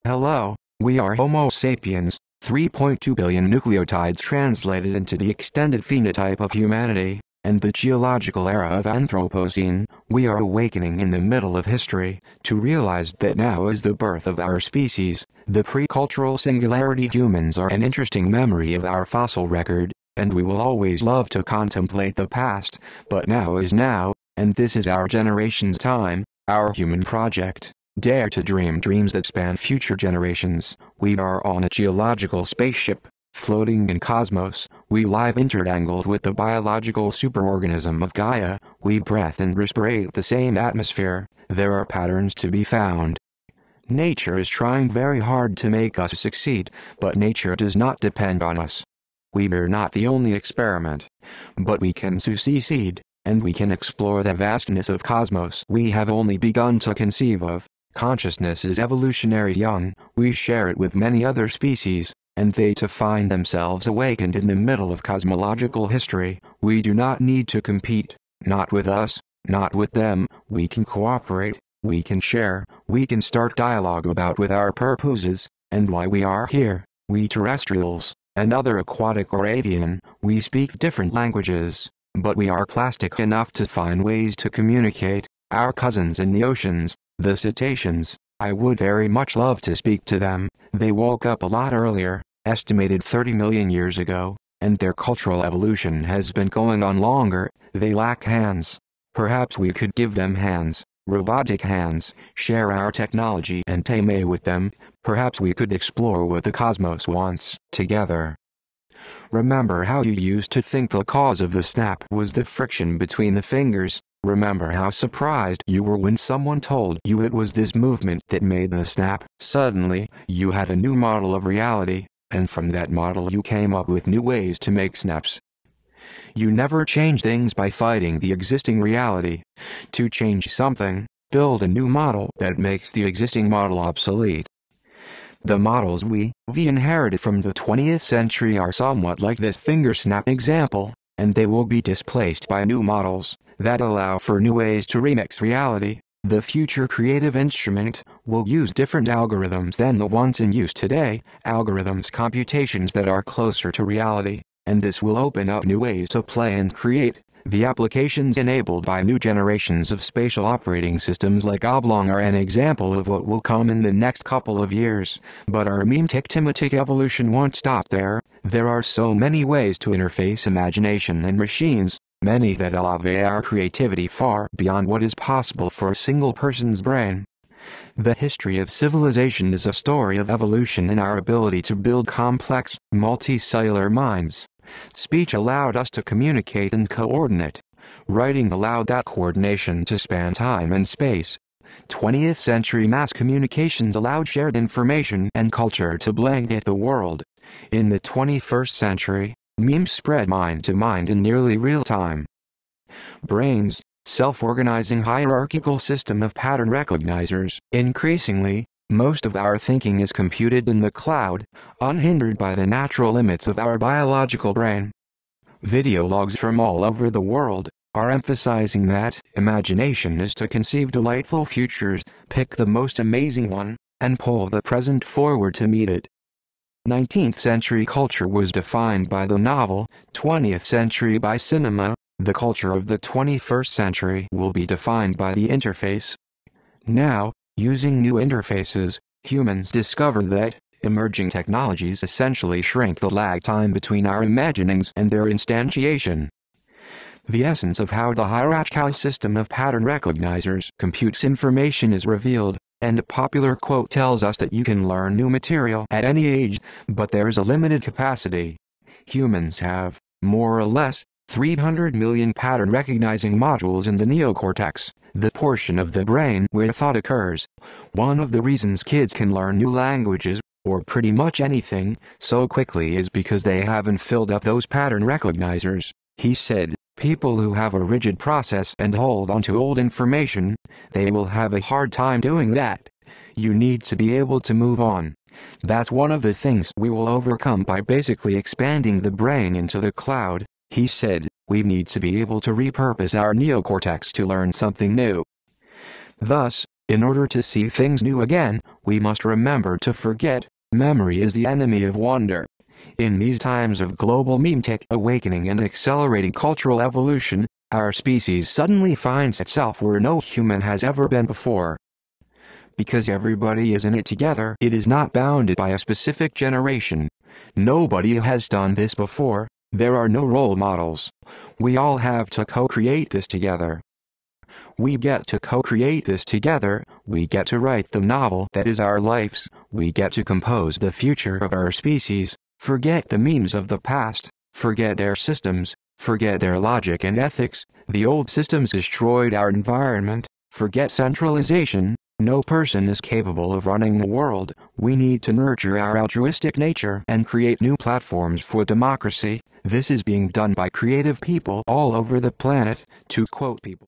Hello, we are Homo sapiens, 3.2 billion nucleotides translated into the extended phenotype of humanity, and the geological era of anthropocene. We are awakening in the middle of history, to realize that now is the birth of our species. The pre-cultural singularity. Humans are an interesting memory of our fossil record, and we will always love to contemplate the past, but now is now, and this is our generation's time, our human project. Dare to dream dreams that span future generations. We are on a geological spaceship, floating in cosmos. We live intertangled with the biological superorganism of Gaia. We breathe and respirate the same atmosphere. There are patterns to be found. Nature is trying very hard to make us succeed, but nature does not depend on us. We are not the only experiment, but we can succeed, and we can explore the vastness of cosmos we have only begun to conceive of. Consciousness is evolutionary young. We share it with many other species, and they to find themselves awakened in the middle of cosmological history. We do not need to compete, not with us, not with them. We can cooperate, we can share, we can start dialogue about with our purposes, and why we are here. We terrestrials, and other aquatic or avian, we speak different languages, but we are plastic enough to find ways to communicate. Our cousins in the oceans, the cetaceans, I would very much love to speak to them. They woke up a lot earlier, estimated 30 million years ago, and their cultural evolution has been going on longer. They lack hands. Perhaps we could give them hands, robotic hands, share our technology and tame with them. Perhaps we could explore what the cosmos wants together. Remember how you used to think the cause of the snap was the friction between the fingers. Remember how surprised you were when someone told you it was this movement that made the snap. Suddenly, you had a new model of reality, and from that model you came up with new ways to make snaps. You never change things by fighting the existing reality. To change something, build a new model that makes the existing model obsolete. The models we inherited from the 20th century are somewhat like this finger snap example, and they will be displaced by new models that allow for new ways to remix reality. The future creative instrument will use different algorithms than the ones in use today, algorithms computations that are closer to reality, and this will open up new ways to play and create. The applications enabled by new generations of spatial operating systems like Oblong are an example of what will come in the next couple of years, but our meme-tic-tematic evolution won't stop there. There are so many ways to interface imagination and machines, many that elevate our creativity far beyond what is possible for a single person's brain. The history of civilization is a story of evolution in our ability to build complex, multicellular minds. Speech allowed us to communicate and coordinate. Writing allowed that coordination to span time and space. 20th century mass communications allowed shared information and culture to blanket the world. In the 21st century, memes spread mind to mind in nearly real time. Brains, self-organizing hierarchical system of pattern recognizers. Increasingly, most of our thinking is computed in the cloud, unhindered by the natural limits of our biological brain. Video logs from all over the world are emphasizing that imagination is to conceive delightful futures, pick the most amazing one, and pull the present forward to meet it. 19th century culture was defined by the novel, 20th century by cinema. The culture of the 21st century will be defined by the interface. Now, using new interfaces, humans discover that emerging technologies essentially shrink the lag time between our imaginings and their instantiation. The essence of how the hierarchical system of pattern recognizers computes information is revealed, and a popular quote tells us that you can learn new material at any age, but there is a limited capacity. Humans have, more or less, 300 million pattern-recognizing modules in the neocortex, the portion of the brain where thought occurs. One of the reasons kids can learn new languages, or pretty much anything, so quickly is because they haven't filled up those pattern recognizers. He said, people who have a rigid process and hold on to old information, they will have a hard time doing that. You need to be able to move on. That's one of the things we will overcome by basically expanding the brain into the cloud. He said, we need to be able to repurpose our neocortex to learn something new. Thus, In order to see things new again, we must remember to forget. Memory is the enemy of wonder. In these times of global meme-tech awakening and accelerating cultural evolution, our species suddenly finds itself where no human has ever been before. Because everybody is in it together, it is not bounded by a specific generation. Nobody has done this before. There are no role models. We all have to co-create this together. We get to co-create this together. We get to write the novel that is our lives. We get to compose the future of our species. Forget the memes of the past. Forget their systems. Forget their logic and ethics. The old systems destroyed our environment. Forget centralization. No person is capable of running the world. We need to nurture our altruistic nature and create new platforms for democracy. This is being done by creative people all over the planet. To quote people.